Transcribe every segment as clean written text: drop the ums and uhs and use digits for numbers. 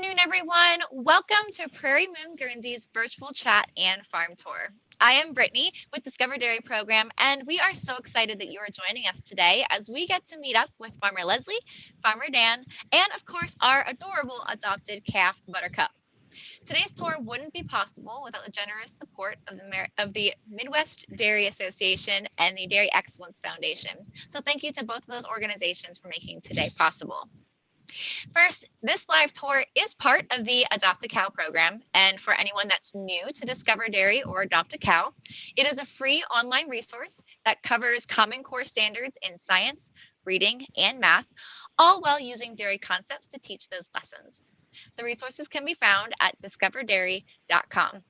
afternoon, everyone. Welcome to Prairie Moon Guernseys virtual chat and farm tour. I am Brittany with Discover Dairy Program, and we are so excited that you are joining us today as we get to meet up with Farmer Leslie, Farmer Dan, and of course, our adorable adopted calf, Buttercup. Today's tour wouldn't be possible without the generous support of the Midwest Dairy Association and the Dairy Excellence Foundation. So thank you to both of those organizations for making today possible. First, this live tour is part of the Adopt a Cow program. And for anyone that's new to Discover Dairy or Adopt a Cow, it is a free online resource that covers Common Core standards in science, reading, and math, all while using dairy concepts to teach those lessons. The resources can be found at discoverdairy.com.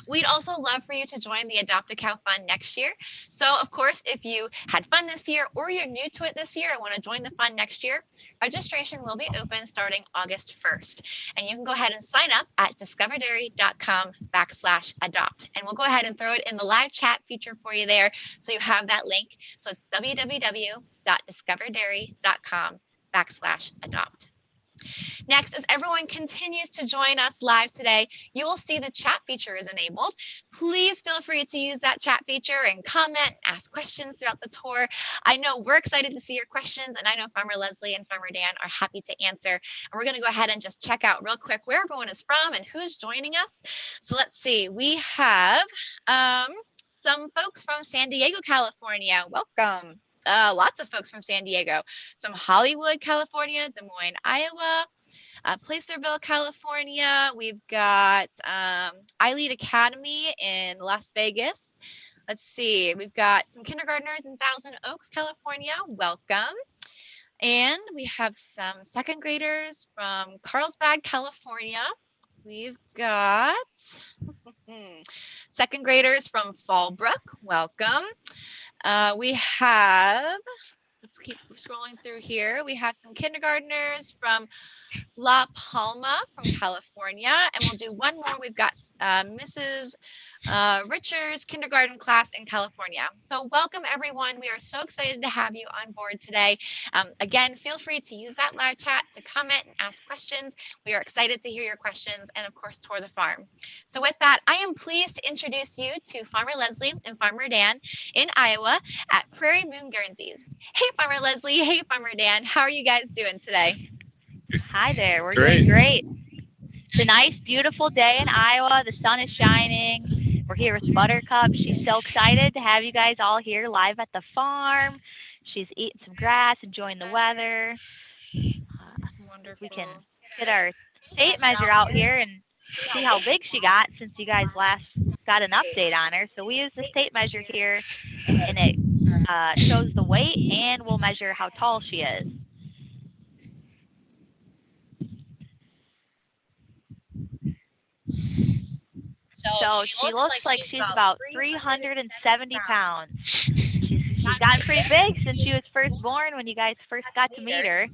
We'd also love for you to join the Adopt a Cow Fund next year. So, of course, if you had fun this year or you're new to it this year and want to join the fund next year, registration will be open starting August 1st. And you can go ahead and sign up at discoverdairy.com/adopt. And we'll go ahead and throw it in the live chat feature for you there. So you have that link. So it's www.discoverdairy.com/adopt. Next, as everyone continues to join us live today, you will see the chat feature is enabled. Please feel free to use that chat feature and comment, ask questions throughout the tour. I know we're excited to see your questions, and I know Farmer Leslie and Farmer Dan are happy to answer. And we're going to go ahead and just check out real quick where everyone is from and who's joining us. So let's see. We have some folks from San Diego, California. Welcome. Lots of folks from San Diego, some Hollywood, California, Des Moines, Iowa, Placerville, California. We've got iLead Academy in Las Vegas. Let's see, we've got some kindergartners in Thousand Oaks, California. Welcome. And we have some second graders from Carlsbad, California. We've got second graders from Fallbrook. Welcome. We have, let's keep scrolling through here. We have some kindergartners from La Palma from California. And we'll do one more. We've got Mrs. Richards kindergarten class in California. So welcome everyone. We are so excited to have you on board today. Again, feel free to use that live chat to comment and ask questions. We are excited to hear your questions and of course tour the farm. So with that, I am pleased to introduce you to Farmer Leslie and Farmer Dan in Iowa at Prairie Moon Guernseys. Hey Farmer Leslie, hey Farmer Dan, how are you guys doing today? Hi there, we're doing great. It's a nice, beautiful day in Iowa. The sun is shining. We're here with Buttercup. She's so excited to have you guys all here live at the farm. She's eating some grass, enjoying the weather. Wonderful. We can get our tape measure out here and see how big she got since you guys last got an update on her. So we use this tape measure here, and it shows the weight, and we'll measure how tall she is. So she looks like she's about 370 pounds. She's gotten pretty big since she was first born when you guys first got to meet her.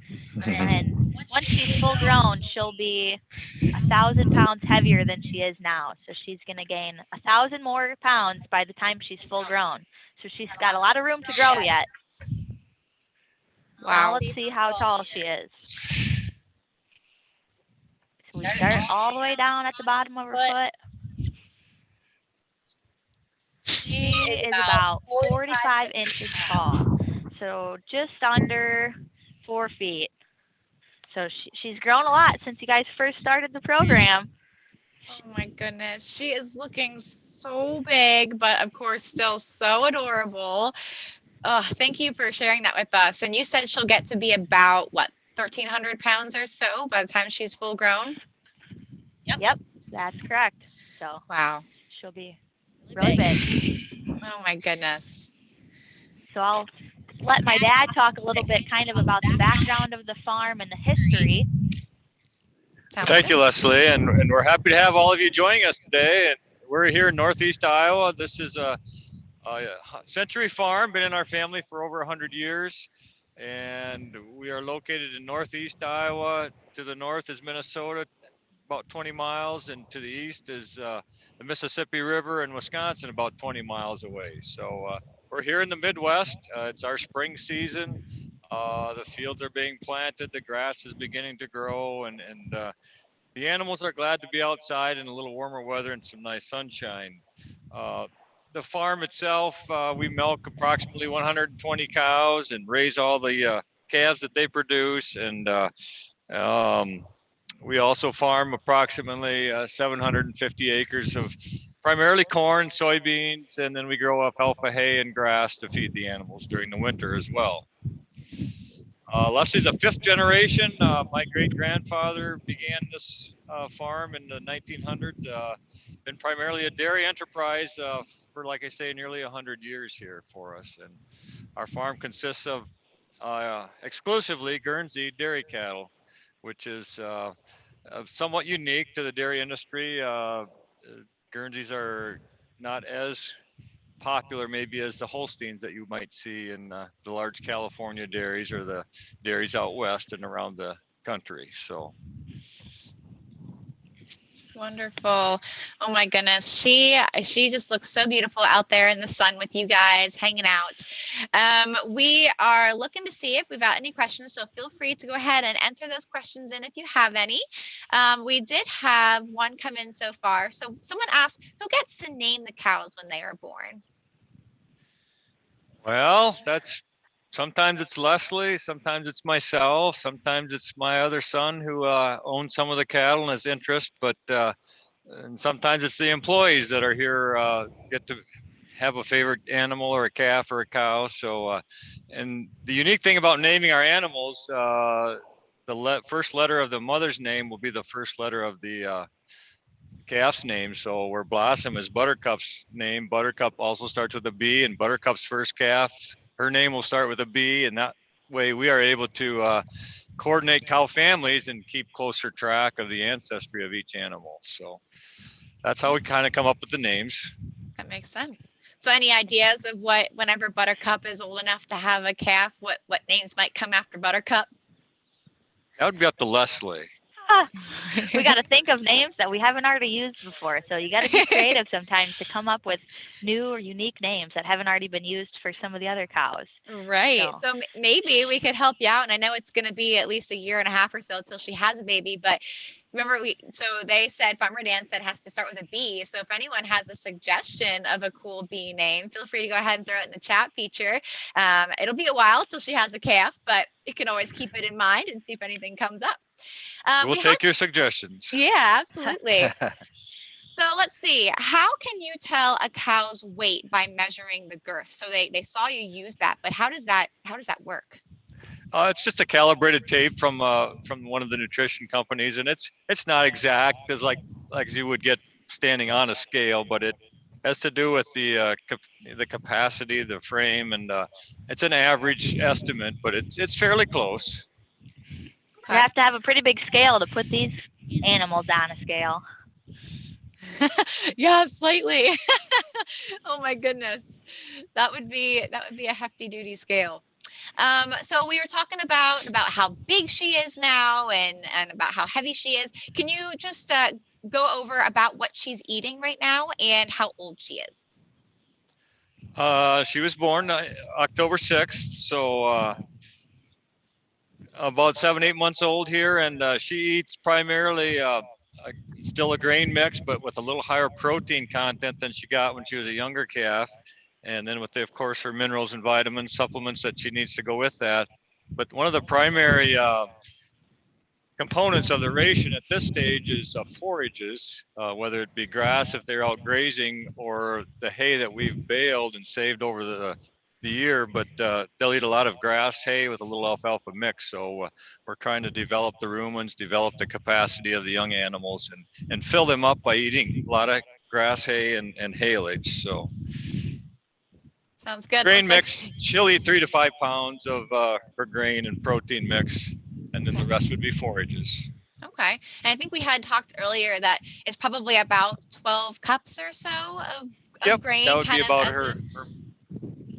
And once she's full grown, she'll be 1,000 pounds heavier than she is now. So she's going to gain 1,000 more pounds by the time she's full grown. So she's got a lot of room to grow yet. Wow. Now let's see how tall she is. So we start all the way down at the bottom of her foot. She is about 45 inches tall, so just under 4 feet. So she's grown a lot since you guys first started the program. Oh my goodness, she is looking so big, but of course still so adorable. Thank you for sharing that with us. And you said she'll get to be about, what, 1,300 pounds or so by the time she's full grown? Yep, that's correct. So wow, she'll be really big. Oh my goodness. So I'll let my dad talk a little bit kind of about the background of the farm and the history. Thank you, Leslie, and we're happy to have all of you joining us today. And we're here in Northeast Iowa. This is a century farm, been in our family for over 100 years. And we are located in Northeast Iowa. To the north is Minnesota, about 20 miles, and to the east is the Mississippi River in Wisconsin, about 20 miles away. So we're here in the Midwest. It's our spring season. The fields are being planted, the grass is beginning to grow, and the animals are glad to be outside in a little warmer weather and some nice sunshine. The farm itself, we milk approximately 120 cows and raise all the calves that they produce, and um, we also farm approximately 750 acres of primarily corn, soybeans, and then we grow alfalfa hay and grass to feed the animals during the winter as well. Leslie's a fifth generation. My great grandfather began this farm in the 1900s. Been primarily a dairy enterprise for, like I say, nearly 100 years here for us. And our farm consists of exclusively Guernsey dairy cattle, which is somewhat unique to the dairy industry. Guernseys are not as popular maybe as the Holsteins that you might see in the large California dairies or the dairies out west and around the country. So Wonderful. Oh my goodness. She just looks so beautiful out there in the sun with you guys hanging out. We are looking to see if we've got any questions, so feel free to go ahead and enter those questions in if you have any. We did have one come in so far. So someone asked, who gets to name the cows when they are born? well, that's sometimes it's Leslie, sometimes it's myself, sometimes it's my other son who owns some of the cattle and has interest, but and sometimes it's the employees that are here get to have a favorite animal or a calf or a cow. So and the unique thing about naming our animals, the first letter of the mother's name will be the first letter of the calf's name. So where Blossom is Buttercup's name, Buttercup also starts with a B, and Buttercup's first calf, her name will start with a B, and that way we are able to coordinate cow families and keep closer track of the ancestry of each animal. So that's how we kind of come up with the names. That makes sense. So any ideas of whenever Buttercup is old enough to have a calf, what names might come after Buttercup? That would be up to Leslie. We got to think of names that we haven't already used before. So you got to be creative sometimes to come up with new or unique names that haven't already been used for some of the other cows. Right. So maybe we could help you out. And I know it's going to be at least a year and a half or so until she has a baby. But remember, so they said, Farmer Dan said, has to start with a B. So if anyone has a suggestion of a cool bee name, feel free to go ahead and throw it in the chat feature. It'll be a while till she has a calf, but you can always keep it in mind and see if anything comes up. We'll take your suggestions. Yeah, absolutely. So let's see. How can you tell a cow's weight by measuring the girth? So they saw you use that, but how does that work? It's just a calibrated tape from one of the nutrition companies, and it's not exact as like you would get standing on a scale, but it has to do with the capacity, the frame, and it's an average estimate, but it's fairly close. You have to have a pretty big scale to put these animals on a scale. Yeah, slightly. Oh my goodness, that would be a hefty duty scale. So we were talking about how big she is now and about how heavy she is. Can you just go over about what she's eating right now and how old she is? She was born October 6th, so about 7-8 months old here, and she eats primarily still a grain mix, but with a little higher protein content than she got when she was a younger calf. And then with, of course, her minerals and vitamins, supplements that she needs to go with that. But one of the primary components of the ration at this stage is forages, whether it be grass if they're out grazing or the hay that we've baled and saved over the year, but they'll eat a lot of grass hay with a little alfalfa mix. So we're trying to develop the ruminants, develop the capacity of the young animals, and fill them up by eating a lot of grass hay and haylage. So sounds good. Grain mix, she'll eat 3 to 5 pounds of her grain and protein mix, and then the rest would be forages. Okay. And I think we had talked earlier that it's probably about 12 cups or so of Yep, grain. that would be about her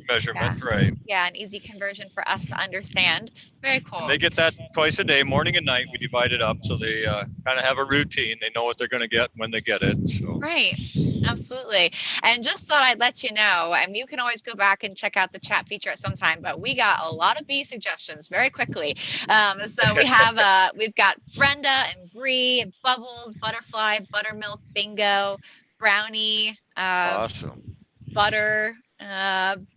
measurement, right? Yeah, an easy conversion for us to understand. Very cool. And they get that twice a day, morning and night. We divide it up so they kind of have a routine. They know what they're going to get when they get it. So. Right. Absolutely. And just thought I'd let you know, and you can always go back and check out the chat feature at some time, but we got a lot of bee suggestions very quickly. So we have we've got Brenda and Bree, Bubbles, Butterfly, Buttermilk, Bingo, Brownie, Awesome. Butter,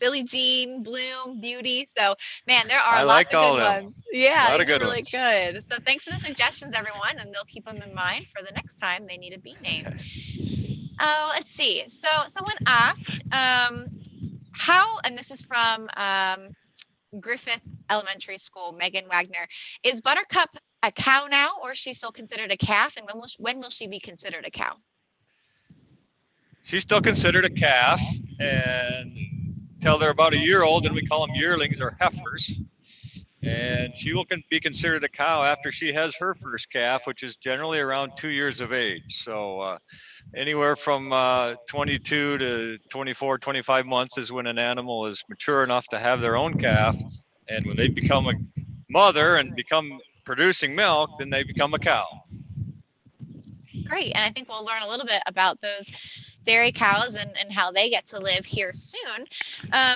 Billie Jean, Bloom, Beauty. So man, there are lots of good ones. Yeah, these are really good. So thanks for the suggestions, everyone, and they'll keep them in mind for the next time they need a bee name. Let's see. So someone asked, how, and this is from Griffith Elementary School, Megan Wagner, is Buttercup a cow now, or is she still considered a calf? And when will she be considered a cow? She's still considered a calf, and until they're about a year old, and we call them yearlings or heifers. And she will be considered a cow after she has her first calf, which is generally around 2 years of age. So anywhere from 22 to 24, 25 months is when an animal is mature enough to have their own calf. And when they become a mother and become producing milk, then they become a cow. Great. And I think we'll learn a little bit about those dairy cows and how they get to live here soon.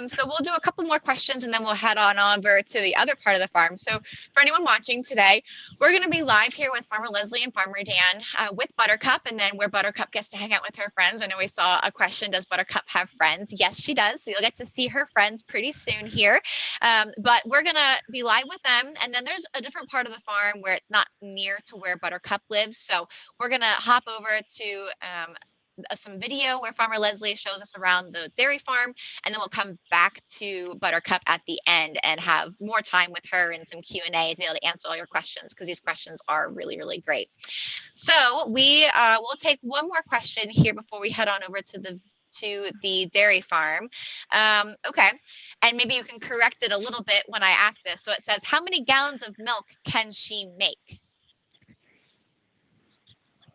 So we'll do a couple more questions and then we'll head on over to the other part of the farm. So for anyone watching today, we're going to be live here with Farmer Leslie and Farmer Dan with Buttercup, and then where Buttercup gets to hang out with her friends. I know we saw a question, does Buttercup have friends? Yes, she does. So you'll get to see her friends pretty soon here. But we're going to be live with them. And then there's a different part of the farm where it's not near to where Buttercup lives. So we're going to hop over to some video where Farmer Leslie shows us around the dairy farm, and then we'll come back to Buttercup at the end and have more time with her and some Q&A to be able to answer all your questions, because these questions are really, really great. So we will take one more question here before we head on over to the dairy farm. Okay, and maybe you can correct it a little bit when I ask this. So it says, how many gallons of milk can she make?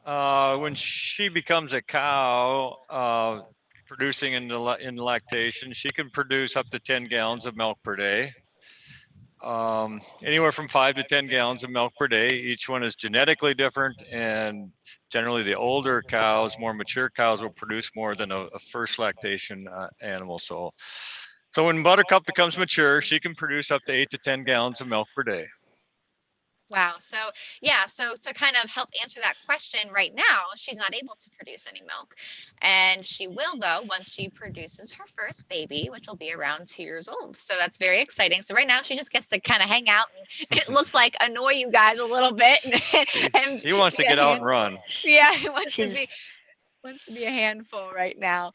When she becomes a cow, producing in lactation, she can produce up to 10 gallons of milk per day. Anywhere from 5 to 10 gallons of milk per day. Each one is genetically different, and generally the older cows, more mature cows, will produce more than a first lactation animal. So when Buttercup becomes mature, she can produce up to 8 to 10 gallons of milk per day. Wow. So yeah, so to kind of help answer that question right now, she's not able to produce any milk. And she will, though, once she produces her first baby, which will be around 2 years old. So that's very exciting. So right now she just gets to kind of hang out and it looks like annoy you guys a little bit. And he wants to get out and run. Yeah, he wants to be a handful right now.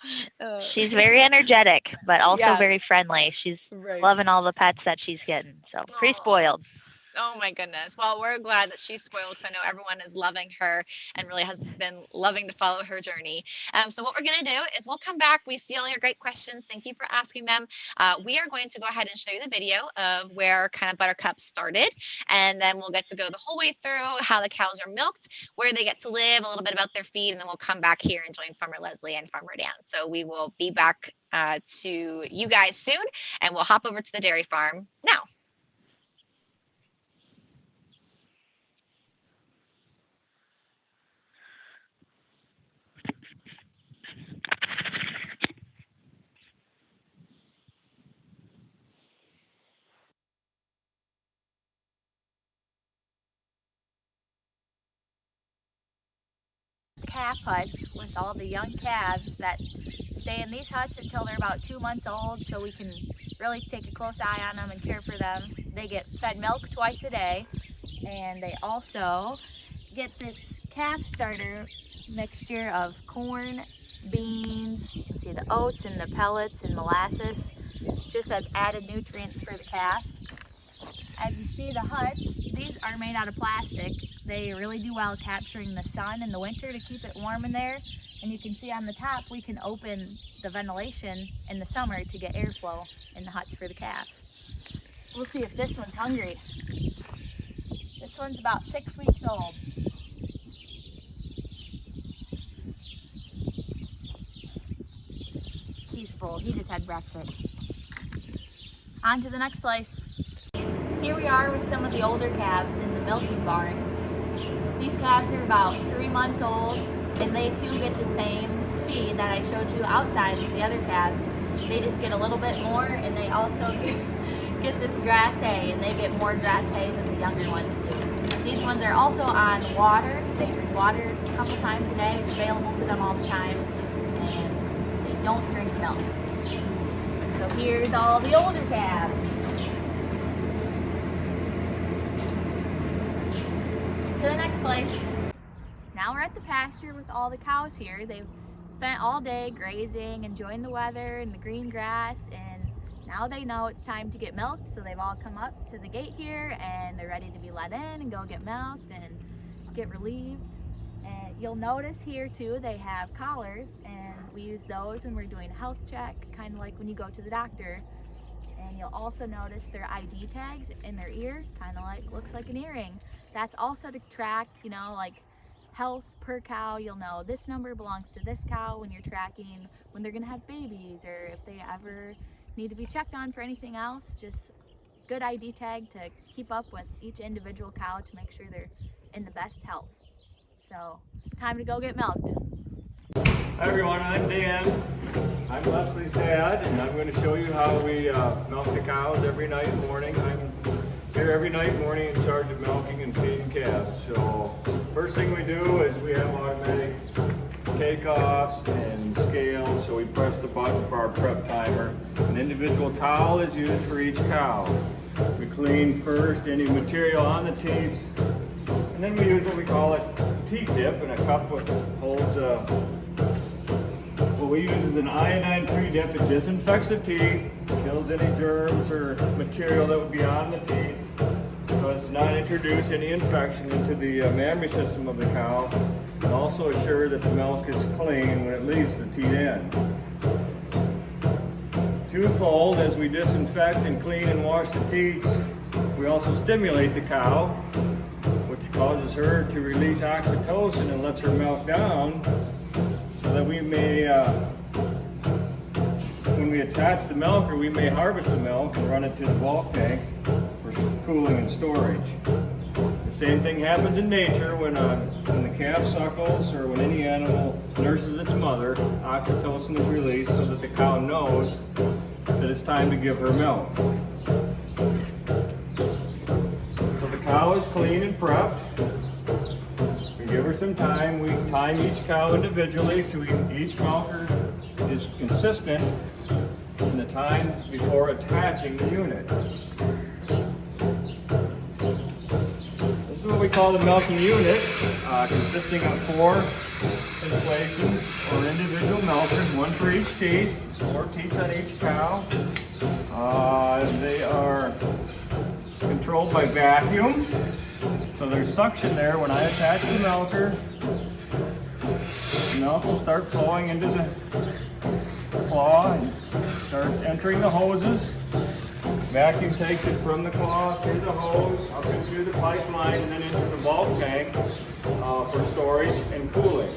She's very energetic, but also very friendly. She's loving all the pets that she's getting. So pretty spoiled. Oh my goodness. Well, we're glad that she's spoiled. So I know everyone is loving her and really has been loving to follow her journey. So what we're going to do is we'll come back. We see all your great questions. Thank you for asking them. We are going to go ahead and show you the video of where kind of Buttercup started. And then we'll get to go the whole way through how the cows are milked, where they get to live, a little bit about their feed, and then we'll come back here and join Farmer Leslie and Farmer Dan. So we will be back to you guys soon, and we'll hop over to the dairy farm now. Calf huts with all the young calves that stay in these huts until they're about 2 months old, so we can really take a close eye on them and care for them. They get fed milk twice a day, and they also get this calf starter mixture of corn, beans, you can see the oats and the pellets and molasses, just as added nutrients for the calf. As you see, the huts, these are made out of plastic. They really do well capturing the sun in the winter to keep it warm in there. And you can see on the top, we can open the ventilation in the summer to get airflow in the huts for the calf. We'll see if this one's hungry. This one's about 6 weeks old. He's full, he just had breakfast. On to the next place. Here we are with some of the older calves in the milking barn. These calves are about 3 months old, and they too get the same feed that I showed you outside with the other calves. They just get a little bit more, and they also get this grass hay, and they get more grass hay than the younger ones do. These ones are also on water. They drink water a couple times a day. It's available to them all the time, and they don't drink milk. So here's all the older calves. To the next place. Now we're at the pasture with all the cows here. They've spent all day grazing, enjoying the weather and the green grass, and now they know it's time to get milked, so they've all come up to the gate here and they're ready to be let in and go get milked and get relieved. And you'll notice here too, they have collars, and we use those when we're doing a health check, kind of like when you go to the doctor. And you'll also notice their ID tags in their ear, kind of like, looks like an earring. That's also to track, you know, like health per cow. You'll know this number belongs to this cow when you're tracking when they're gonna have babies, or if they ever need to be checked on for anything else. Just good ID tag to keep up with each individual cow to make sure they're in the best health. So, time to go get milked. Hi everyone, I'm Dan. I'm Leslie's dad, and I'm going to show you how we milk the cows every night and morning. I'm here every night and morning in charge of milking and feeding calves. So first thing we do is we have automatic takeoffs and scales. So we press the button for our prep timer. An individual towel is used for each cow. We clean first any material on the teats, and then we use what we call a teat dip, and a cup which holds what we use is an iodine pre-dip. It disinfects the teat, kills any germs or material that would be on the teat, so as to not introduce any infection into the mammary system of the cow, and also assure that the milk is clean when it leaves the teat end. Twofold, as we disinfect and clean and wash the teats, we also stimulate the cow, which causes her to release oxytocin and lets her milk down, so that we may, when we attach the milker, we may harvest the milk and run it to the bulk tank for cooling and storage. The same thing happens in nature when the calf suckles, or when any animal nurses its mother. Oxytocin is released so that the cow knows that it's time to give her milk. So the cow is clean and prepped. Give her some time. We time each cow individually, so each milker is consistent in the time before attaching the unit. This is what we call the milking unit, consisting of 4 inflations or individual milkers, 1 for each teat, 4 teats on each cow. They are controlled by vacuum. So there's suction there. When I attach the milker, the milk will start flowing into the claw and starts entering the hoses. Vacuum takes it from the claw through the hose, up and through the pipeline, and then into the bulk tank for storage and cooling.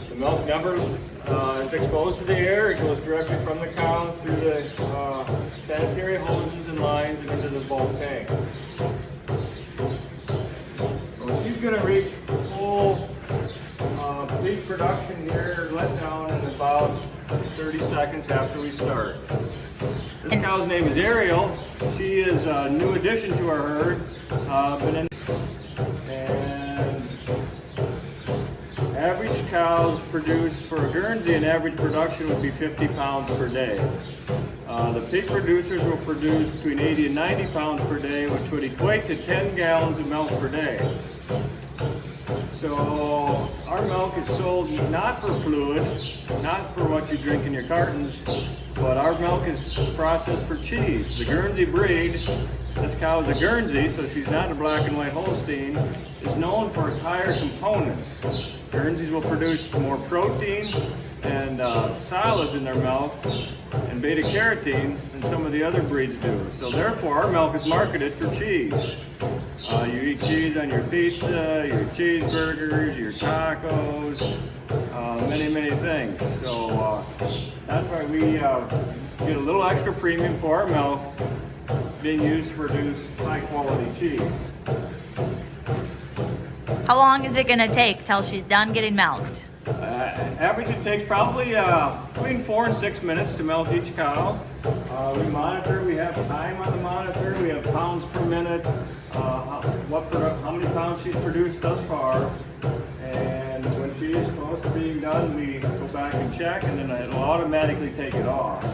The milk never is exposed to the air. It goes directly from the cow through the sanitary hoses and lines and into the bulk tank. She's going to reach full peak production here, let down in about 30 seconds after we start. This cow's name is Ariel. She is a new addition to our herd. And average cows produced for a Guernsey, an average production would be 50 pounds per day. The peak producers will produce between 80 and 90 pounds per day, which would equate to 10 gallons of milk per day. So our milk is sold not for fluid, not for what you drink in your cartons, but our milk is processed for cheese. The Guernsey breed, this cow is a Guernsey, so she's not a black and white Holstein, is known for its higher components. Guernseys will produce more protein and solids in their milk and beta carotene than some of the other breeds do. So therefore our milk is marketed for cheese. You eat cheese on your pizza, your cheeseburgers, your tacos, many things. So that's why we get a little extra premium for our milk being used to produce high quality cheese. How long is it going to take till she's done getting milked? Average, it takes probably between 4 and 6 minutes to milk each cow. We monitor, we have time on the monitor, we have pounds per minute, how many pounds she's produced thus far. And when she is close to being done, we go back and check, and then it'll automatically take it off.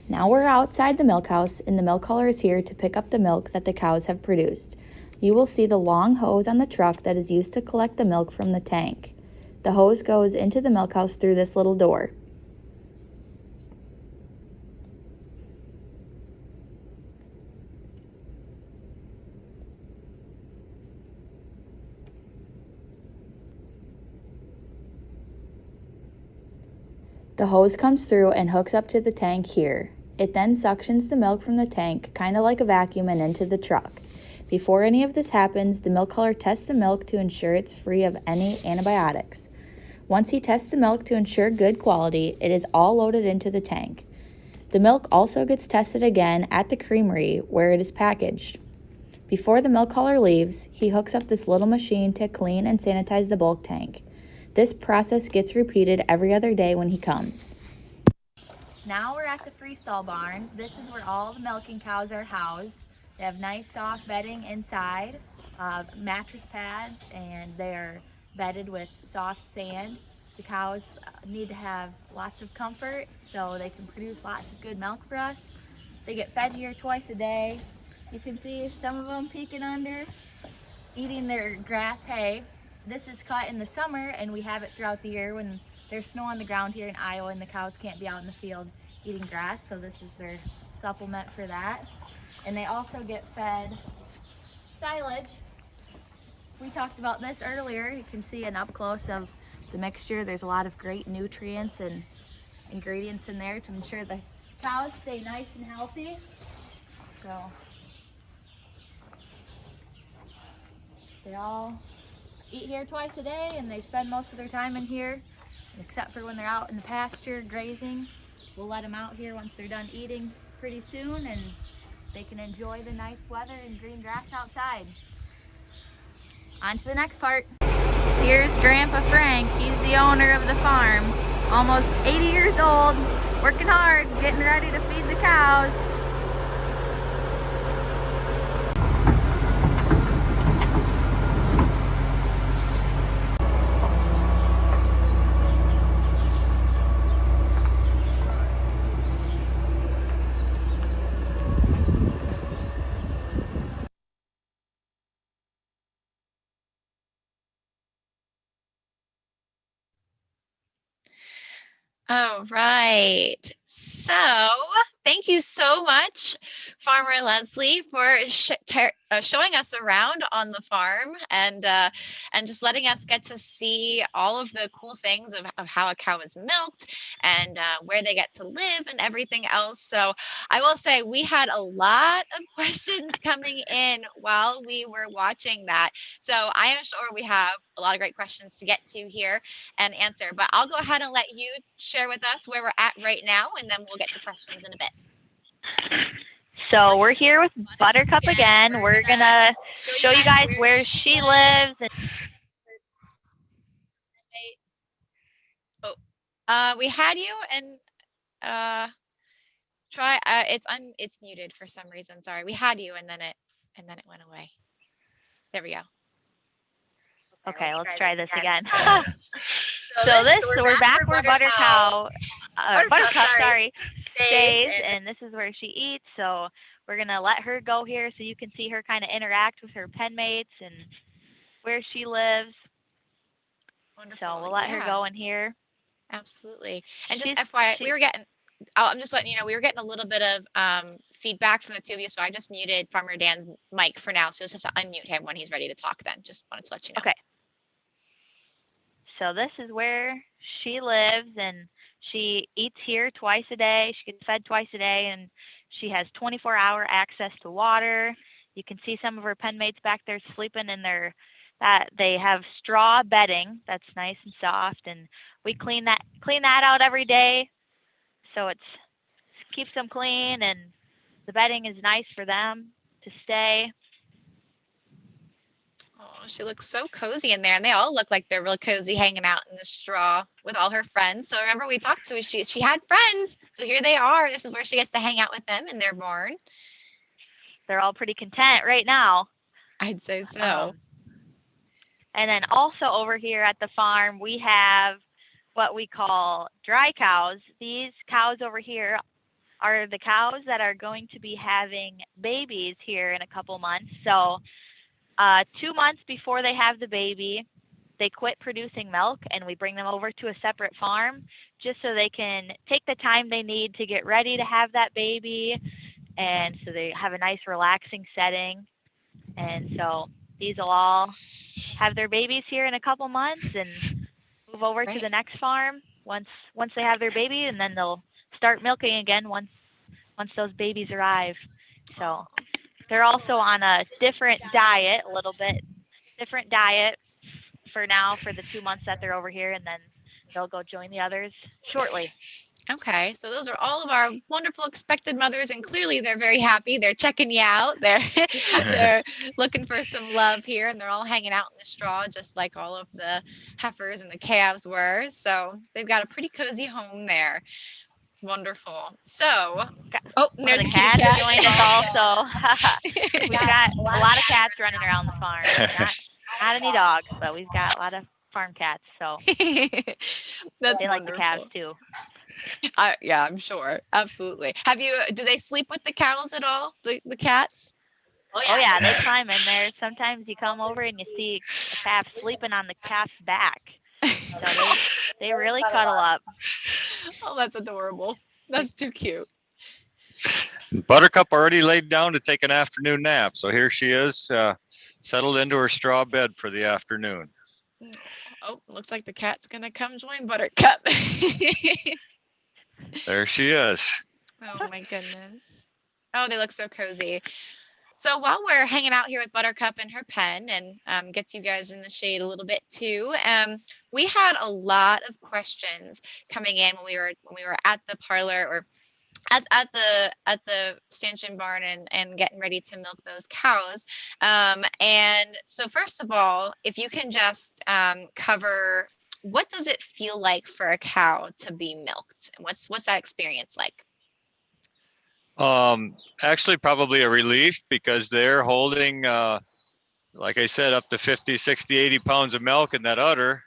Now we're outside the milk house, and the milk hauler is here to pick up the milk that the cows have produced. You will see the long hose on the truck that is used to collect the milk from the tank. The hose goes into the milk house through this little door. The hose comes through and hooks up to the tank here. It then suctions the milk from the tank, kind of like a vacuum, and into the truck. Before any of this happens, the milk hauler tests the milk to ensure it's free of any antibiotics. Once he tests the milk to ensure good quality, it is all loaded into the tank. The milk also gets tested again at the creamery where it is packaged. Before the milk hauler leaves, he hooks up this little machine to clean and sanitize the bulk tank. This process gets repeated every other day when he comes. Now we're at the freestall barn. This is where all the milking cows are housed. They have nice soft bedding inside, mattress pads, and they're bedded with soft sand. The cows need to have lots of comfort so they can produce lots of good milk for us. They get fed here twice a day. You can see some of them peeking under, eating their grass hay. This is cut in the summer, and we have it throughout the year when there's snow on the ground here in Iowa and the cows can't be out in the field eating grass, so this is their supplement for that. And they also get fed silage. We talked about this earlier. You can see an up close of the mixture. There's a lot of great nutrients and ingredients in there to ensure the cows stay nice and healthy. So they all eat here twice a day, and they spend most of their time in here, except for when they're out in the pasture grazing. We'll let them out here once they're done eating pretty soon, and they can enjoy the nice weather and green grass outside. On to the next part. Here's Grandpa Frank. He's the owner of the farm. Almost 80 years old, working hard, getting ready to feed the cows. All right. So, thank you so much, Farmer Leslie, for showing us around on the farm and just letting us get to see all of the cool things of how a cow is milked and where they get to live and everything else. So, I will say we had a lot of questions coming in while we were watching that. So, I am sure we have a lot of great questions to get to here and answer. But I'll go ahead and let you share with us where we're at right now, and then we'll get to questions in a bit. So we're here with Buttercup again. We're gonna show you guys where she lives. We had you and try. It's muted for some reason. Sorry, we had you and then it went away. There we go. Okay, let's try this again. So we're back where Buttercup stays, and this is where she eats. So we're gonna let her go here so you can see her kind of interact with her pen mates and where she lives. Wonderful. So we'll let her go in here. Absolutely. And just FYI, I'm just letting you know, we were getting a little bit of feedback from the two of you, so I just muted Farmer Dan's mic for now, so you'll just have to unmute him when he's ready to talk then. Just wanted to let you know. Okay. So this is where she lives, and she eats here twice a day. She gets fed twice a day, and she has 24-hour access to water. You can see some of her pen mates back there sleeping in they have straw bedding that's nice and soft, and we clean that out every day, so it keeps them clean, and the bedding is nice for them to stay. Oh, she looks so cozy in there, and they all look like they're real cozy hanging out in the straw with all her friends. So remember we talked to her, she had friends, so here they are. This is where she gets to hang out with them in their barn. They're all pretty content right now. I'd say so. And then also over here at the farm, we have what we call dry cows. These cows over here are the cows that are going to be having babies here in a couple months. So 2 months before they have the baby, they quit producing milk, and we bring them over to a separate farm just so they can take the time they need to get ready to have that baby, and so they have a nice relaxing setting. And so these will all have their babies here in a couple months and move over to the next farm once they have their baby, and then they'll start milking again once those babies arrive. So they're also on a different diet, a little bit different diet for now for the 2 months that they're over here, and then they'll go join the others shortly. Okay, so those are all of our wonderful expected mothers, and clearly they're very happy. They're checking you out. They're looking for some love here, and they're all hanging out in the straw just like all of the heifers and the calves were. So they've got a pretty cozy home there. Wonderful. So, there's the a cat cat joined us also. We've got a lot of cats running around the farm. Not any dogs, but we've got a lot of farm cats. So that's they wonderful. like the calves too. Yeah, I'm sure. Absolutely. Do they sleep with the cows at all? The cats? Oh yeah, they climb in there. Sometimes you come over and you see a calf sleeping on the calf's back. So they really cuddle up. Oh, that's adorable. That's too cute. Buttercup already laid down to take an afternoon nap. So here she is, settled into her straw bed for the afternoon. Oh, looks like the cat's going to come join Buttercup. There she is. Oh, my goodness. Oh, they look so cozy. So while we're hanging out here with Buttercup in her pen and gets you guys in the shade a little bit too, we had a lot of questions coming in when we were at the parlor or at the stanchion barn and getting ready to milk those cows. And so first of all, if you can just cover, what does it feel like for a cow to be milked? What's that experience like? Actually probably a relief, because they're holding, like I said, up to 50, 60, 80 pounds of milk in that udder.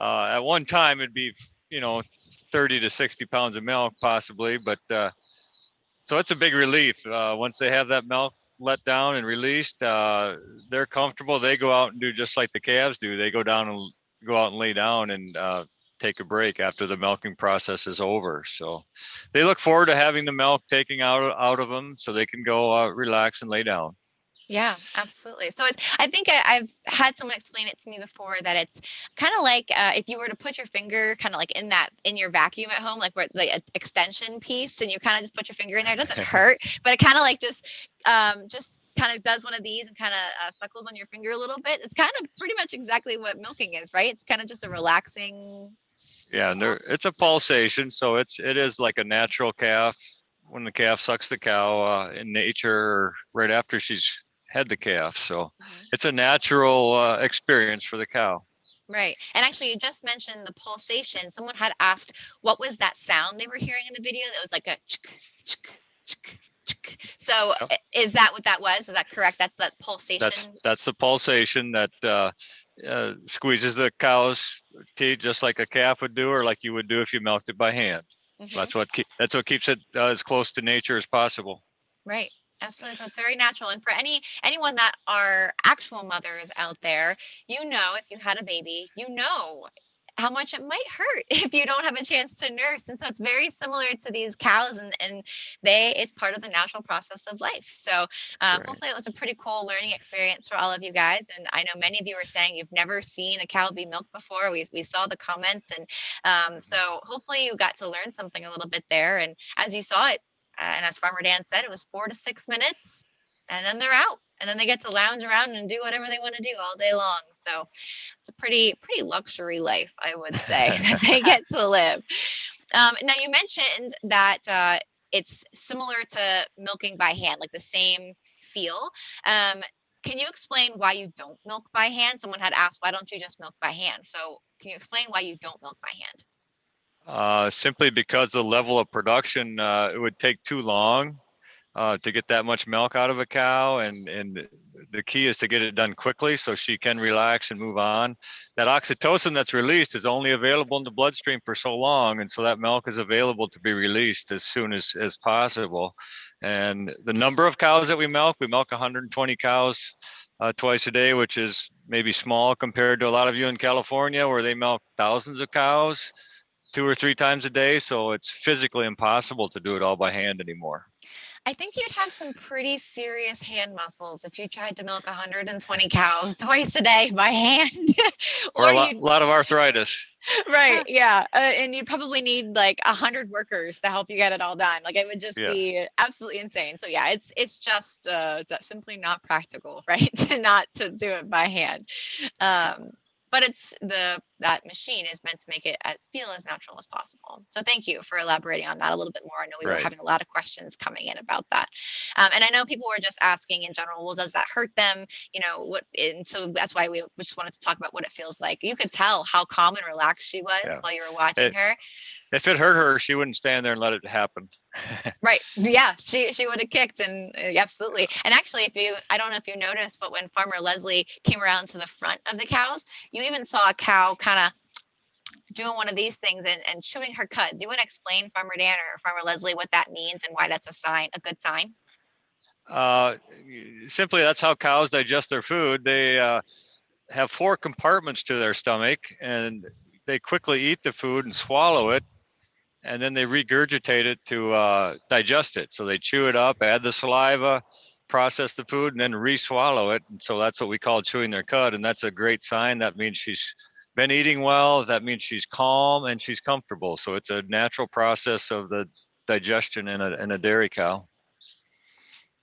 At one time it'd be, 30 to 60 pounds of milk possibly, but so it's a big relief. Once they have that milk let down and released, they're comfortable. They go out and do just like the calves do. They go out and lay down and take a break after the milking process is over. So they look forward to having the milk taken out of them so they can go relax and lay down. Yeah, absolutely. So I think I've had someone explain it to me before that it's kind of like if you were to put your finger kind of like in your vacuum at home, like where the extension piece, and you kind of just put your finger in there. It doesn't hurt, but it kind of like just kind of does one of these and kind of suckles on your finger a little bit. It's kind of pretty much exactly what milking is, right? It's kind of just a relaxing. Yeah, and it's a pulsation, so it is like a natural calf when the calf sucks the cow in nature, or right after she's had the calf. So it's a natural experience for the cow. Right. And actually, you just mentioned the pulsation. Someone had asked, what was that sound they were hearing in the video? That was like a chick, chick, chick, chick. So is that what that was? Is that correct? That's that pulsation? That's the pulsation that squeezes the cow's teeth just like a calf would do, or like you would do if you milked it by hand. That's what keeps it as close to nature as possible. Right. Absolutely. So it's very natural. And for anyone that are actual mothers out there, you know, if you had a baby, you know how much it might hurt if you don't have a chance to nurse. And so it's very similar to these cows, and it's part of the natural process of life. So hopefully it was a pretty cool learning experience for all of you guys. And I know many of you were saying you've never seen a cow be milked before. We saw the comments, and so hopefully you got to learn something a little bit there. And as you saw it, and as Farmer Dan said, it was 4 to 6 minutes, and then they're out, and then they get to lounge around and do whatever they want to do all day long. So it's a pretty luxury life, I would say, that they get to live. Now you mentioned that it's similar to milking by hand, like the same feel. Can you explain why you don't milk by hand? Someone had asked, why don't you just milk by hand? So can you explain why you don't milk by hand? Simply because the level of production, it would take too long to get that much milk out of a cow, and the key is to get it done quickly so she can relax and move on. That oxytocin that's released is only available in the bloodstream for so long, and so that milk is available to be released as soon as possible. And the number of cows that we milk 120 cows twice a day, which is maybe small compared to a lot of you in California where they milk thousands of cows 2 or 3 times a day. So it's physically impossible to do it all by hand anymore. I think you'd have some pretty serious hand muscles if you tried to milk 120 cows twice a day by hand. or a lot of arthritis. Right. Yeah. And you'd probably need like 100 workers to help you get it all done. Like it would just be absolutely insane. So yeah, it's just simply not practical, right? to do it by hand. But that machine is meant to make it feel as natural as possible. So thank you for elaborating on that a little bit more. I know we were having a lot of questions coming in about that. And I know people were just asking in general, well, does that hurt them? You know, and so that's why we just wanted to talk about what it feels like. You could tell how calm and relaxed she was while you were watching her. If it hurt her, she wouldn't stand there and let it happen. Right. Yeah, she would have kicked, and absolutely. And actually, I don't know if you noticed, but when Farmer Leslie came around to the front of the cows, you even saw a cow kind of doing one of these things and chewing her cud. Do you want to explain, Farmer Dan or Farmer Leslie, what that means and why that's a good sign? Simply, that's how cows digest their food. They have 4 compartments to their stomach, and they quickly eat the food and swallow it, and then they regurgitate it to digest it. So they chew it up, add the saliva, process the food, and then re-swallow it. And so that's what we call chewing their cud, and that's a great sign. That means she's been eating well. That means she's calm and she's comfortable. So it's a natural process of the digestion in a dairy cow.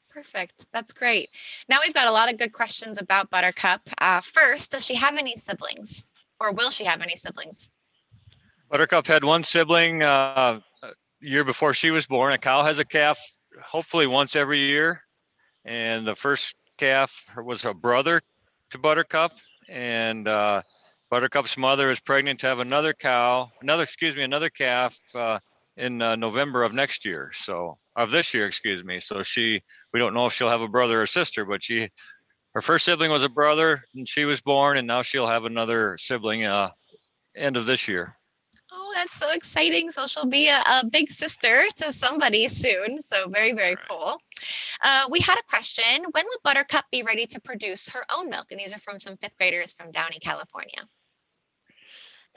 Perfect. That's great. Now we've got a lot of good questions about Buttercup. First, does she have any siblings, or will she have any siblings? Buttercup had 1 sibling a year before she was born. A cow has a calf hopefully once every year, and the first calf was a brother to Buttercup, and Buttercup's mother is pregnant to have another calf in November of this year. So we don't know if she'll have a brother or sister, but her first sibling was a brother, and she was born, and now she'll have another sibling end of this year. Oh, that's so exciting. So she'll be a big sister to somebody soon. So very, very cool. We had a question. When will Buttercup be ready to produce her own milk? And these are from some 5th graders from Downey, California.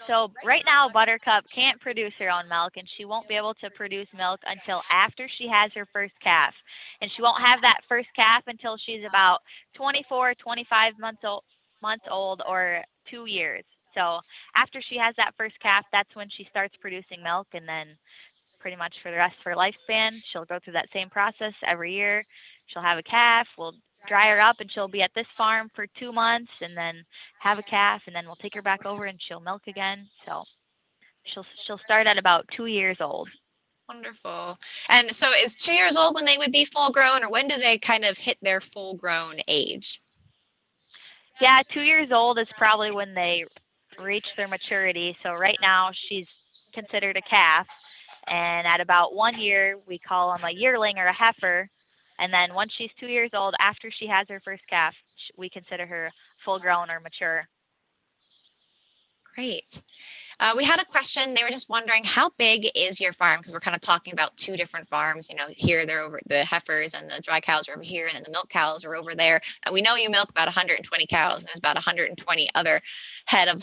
So right now, Buttercup can't produce her own milk, and she won't be able to produce milk until after she has her first calf. And she won't have that first calf until she's about 24, 25 months old, or 2 years. So after she has that first calf, that's when she starts producing milk, and then pretty much for the rest of her lifespan, she'll go through that same process every year. She'll have a calf, we'll dry her up, and she'll be at this farm for 2 months, and then have a calf, and then we'll take her back over and she'll milk again. So she'll start at about 2 years old. Wonderful. And so is 2 years old when they would be full grown, or when do they kind of hit their full grown age? Yeah, 2 years old is probably when they reach their maturity. So right now she's considered a calf. And at about 1 year, we call them a yearling or a heifer. And then once she's 2 years old, after she has her first calf, we consider her full grown or mature. Great. We had a question. They were just wondering, how big is your farm? Because we're kind of talking about two different farms. You know, here they're over, the heifers and the dry cows are over here, and then the milk cows are over there. We know you milk about 120 cows, and there's about 120 other head of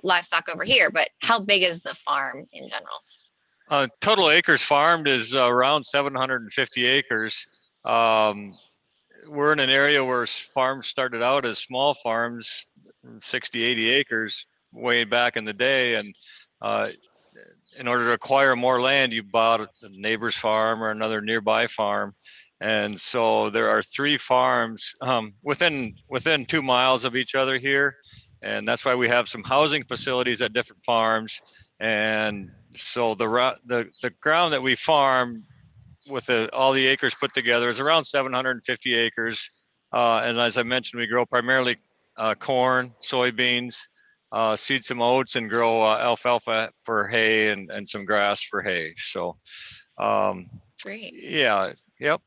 livestock over here. But how big is the farm in general? Total acres farmed is around 750 acres. We're in an area where farms started out as small farms, 60, 80 acres way back in the day. And in order to acquire more land, you bought a neighbor's farm or another nearby farm. And so there are 3 farms within 2 miles of each other here. And that's why we have some housing facilities at different farms. And so the ground that we farm with all the acres put together is around 750 acres. And as I mentioned, we grow primarily corn, soybeans, seed some oats, and grow alfalfa for hay and some grass for hay. So, great. Yeah. Yep.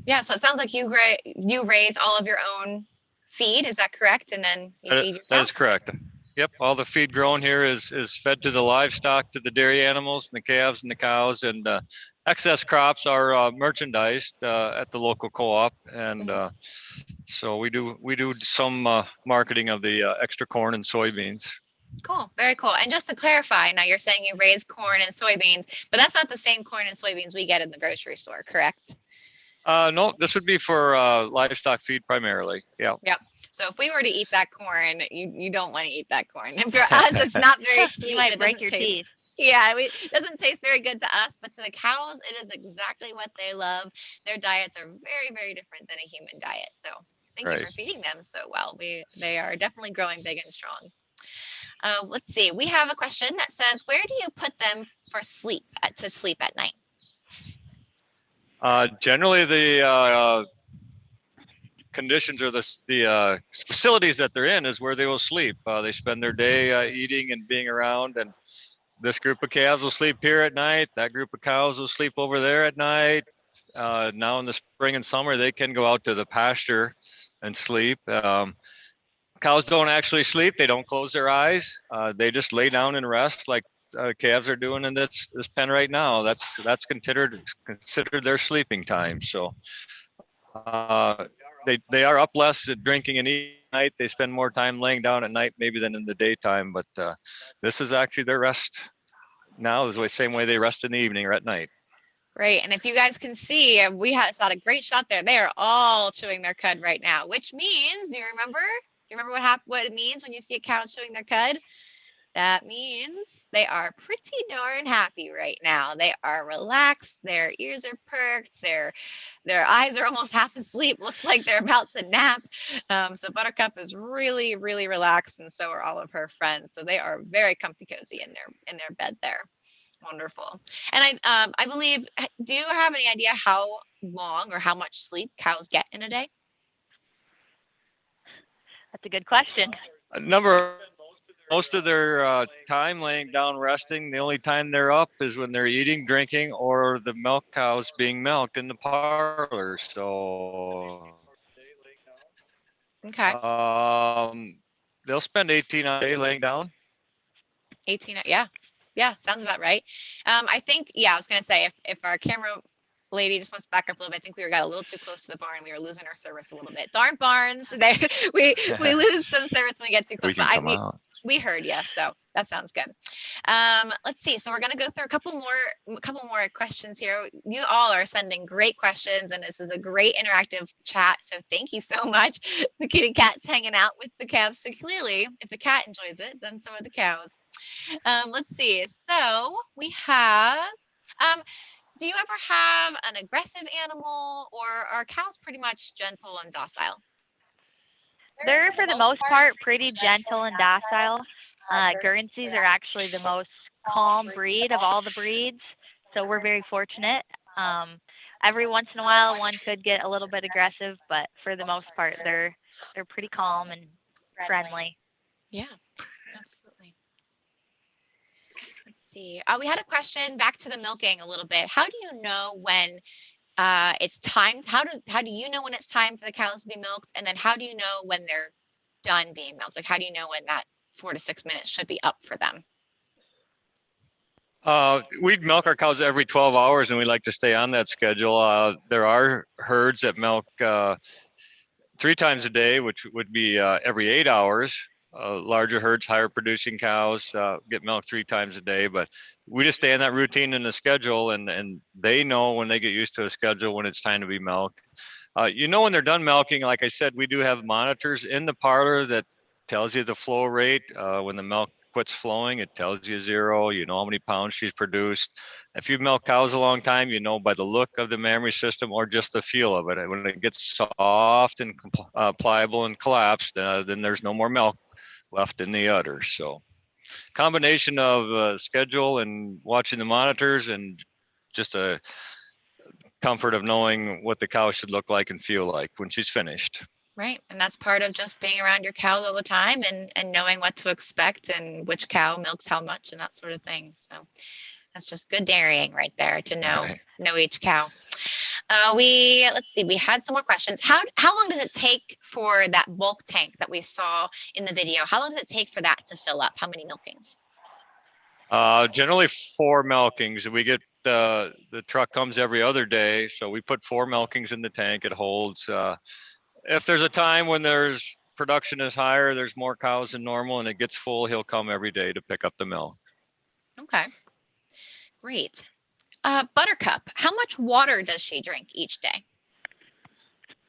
Yeah. So it sounds like you raise all of your own feed. Is that correct? And then you feed your cows? That is correct. Yep. All the feed grown here is fed to the livestock, to the dairy animals, and the calves and the cows, and excess crops are merchandised at the local co-op, and so we do some marketing of the extra corn and soybeans. Cool. Very cool. And just to clarify, now you're saying you raise corn and soybeans, but that's not the same corn and soybeans we get in the grocery store, correct? No, this would be for livestock feed primarily. Yeah. Yep. So if we were to eat that corn, you don't want to eat that corn. And for us, it's not very sweet. You might break your teeth. Yeah, it doesn't taste very good to us, but to the cows, it is exactly what they love. Their diets are very, very different than a human diet. So thank you for feeding them so well. They are definitely growing big and strong. Let's see. We have a question that says, where do you put them for sleep at night? Generally, the conditions or the facilities that they're in is where they will sleep. They spend their day eating and being around, and this group of calves will sleep here at night. That group of cows will sleep over there at night. Now in the spring and summer, they can go out to the pasture and sleep. Cows don't actually sleep. They don't close their eyes. They just lay down and rest like calves are doing in this pen right now. That's considered their sleeping time. So they are up less drinking and eating at night. They spend more time laying down at night maybe than in the daytime. But this is actually their rest now. Is the same way they rest in the evening or at night. Great. And if you guys can see, we saw a great shot there. They are all chewing their cud right now, which means, do you remember what it means when you see a cow chewing their cud? That means they are pretty darn happy right now. They are relaxed. Their ears are perked. Their eyes are almost half asleep. Looks like they're about to nap. So Buttercup is really, really relaxed, and so are all of her friends. So they are very comfy cozy in their bed there. Wonderful. And I believe, do you have any idea how long or how much sleep cows get in a day? That's a good question. Most of their time laying down resting. The only time they're up is when they're eating, drinking, or the milk cows being milked in the parlor. So okay, they'll spend 18 hours a day laying down. 18, yeah, sounds about right. I think, I was gonna say, if our camera lady just wants to back up a little bit, I think we got a little too close to the barn. We were losing our service a little bit. Darn barns! We lose some service when we get too close. We heard you, so that sounds good. Let's see. So we're gonna go through a couple more questions here. You all are sending great questions, and this is a great interactive chat. So thank you so much. The kitty cat's hanging out with the calves. So clearly, if the cat enjoys it, then so are the cows. Let's see. So we have. Do you ever have an aggressive animal, or are cows pretty much gentle and docile? They're, for the most part, pretty gentle and docile. Guernseys are actually the most calm breed of all the breeds. So we're very fortunate. Every once in a while, one could get a little bit aggressive, but for the most part, they're pretty calm and friendly. Yeah, absolutely. Let's see. We had a question back to the milking a little bit. How do you know when it's time? How do you know when it's time for the cows to be milked? And then how do you know when they're done being milked? Like how do you know when that 4 to 6 minutes should be up for them? We'd milk our cows every 12 hours, and we like to stay on that schedule. There are herds that milk 3 times a day, which would be every 8 hours. Larger herds, higher producing cows get milked 3 times a day, but we just stay in that routine and the schedule, and they know when they get used to a schedule when it's time to be milked. You know when they're done milking. Like I said, we do have monitors in the parlor that tells you the flow rate. When the milk quits flowing, it tells you 0. You know how many pounds she's produced. If you've milked cows a long time, you know by the look of the mammary system or just the feel of it. When it gets soft and pliable and collapsed, then there's no more milk left in the udder. So combination of schedule and watching the monitors and just a comfort of knowing what the cow should look like and feel like when she's finished. Right. And that's part of just being around your cows all the time and knowing what to expect and which cow milks how much and that sort of thing. So that's just good dairying right there to know each cow. Let's see, we had some more questions. How long does it take for that bulk tank that we saw in the video? How long does it take for that to fill up? How many milkings? Generally 4 milkings. We get the truck comes every other day, so we put 4 milkings in the tank. It holds. If there's a time when there's production is higher, there's more cows than normal, and it gets full, he'll come every day to pick up the milk. Okay, great. Buttercup, how much water does she drink each day?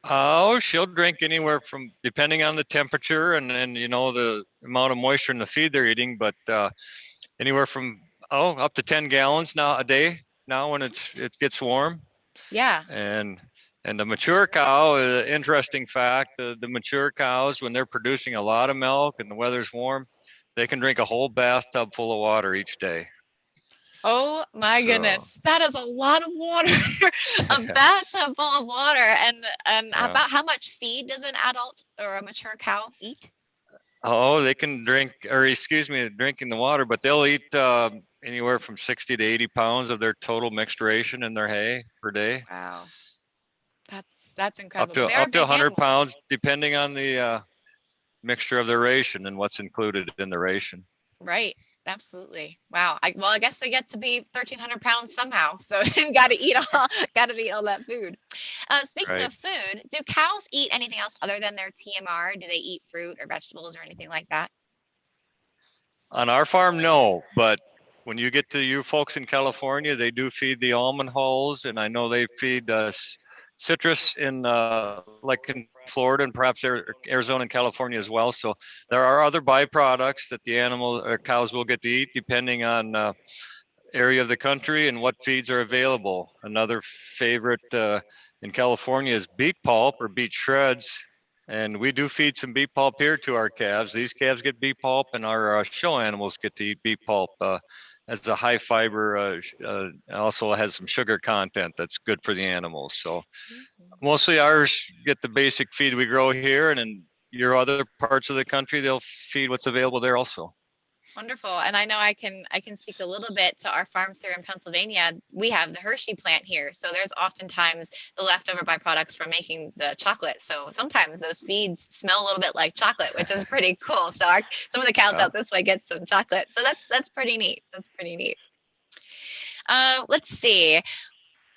Oh, she'll drink anywhere from, depending on the temperature and the amount of moisture in the feed they're eating, but anywhere from up to 10 gallons now a day now when it gets warm. Yeah. And the mature cow, interesting fact, the mature cows, when they're producing a lot of milk and the weather's warm, they can drink a whole bathtub full of water each day. Oh my goodness, that is a lot of water. A bathtub full of water. And about how much feed does an adult or a mature cow eat? Oh, they can drink, drinking the water, but they'll eat anywhere from 60 to 80 pounds of their total mixed ration in their hay per day. Wow, that's incredible. Up to 100 pounds, depending on the mixture of their ration and what's included in the ration. Right. Absolutely. Wow. I guess they get to be 1,300 pounds somehow. So they've got to eat all that food. Speaking of food, do cows eat anything else other than their TMR? Do they eat fruit or vegetables or anything like that? On our farm, no. But when you get to you folks in California, they do feed the almond hulls, and I know they feed citrus in like in Florida and perhaps Arizona and California as well. So there are other byproducts that the animal or cows will get to eat depending on area of the country and what feeds are available. Another favorite in California is beet pulp or beet shreds. And we do feed some beet pulp here to our calves. These calves get beet pulp, and our show animals get to eat beet pulp. As a high fiber, also has some sugar content that's good for the animals. So mostly ours get the basic feed we grow here, and in your other parts of the country, they'll feed what's available there also. Wonderful. And I know I can speak a little bit to our farms here in Pennsylvania. We have the Hershey plant here. So there's oftentimes the leftover byproducts from making the chocolate. So sometimes those feeds smell a little bit like chocolate, which is pretty cool. So some of the cows out this way get some chocolate. So that's pretty neat. That's pretty neat. Let's see.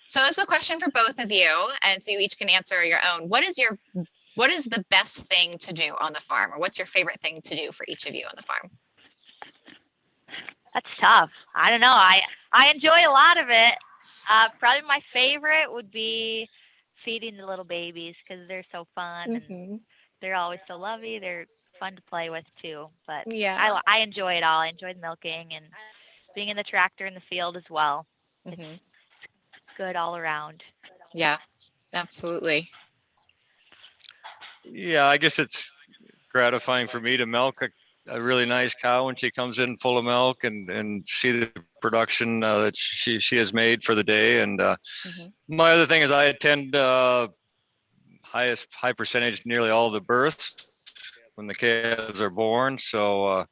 So this is a question for both of you. And so you each can answer your own. What is the best thing to do on the farm? Or what's your favorite thing to do for each of you on the farm? That's tough. I don't know. I enjoy a lot of it. Probably my favorite would be feeding the little babies because they're so fun and they're always so lovey. They're fun to play with too. But yeah, I enjoy it all. I enjoy the milking and being in the tractor in the field as well. It's good all around. Yeah, absolutely. Yeah, I guess it's gratifying for me to milk a a really nice cow when she comes in full of milk, and see the production that she has made for the day. And my other thing is I attend high percentage, nearly all the births when the calves are born. So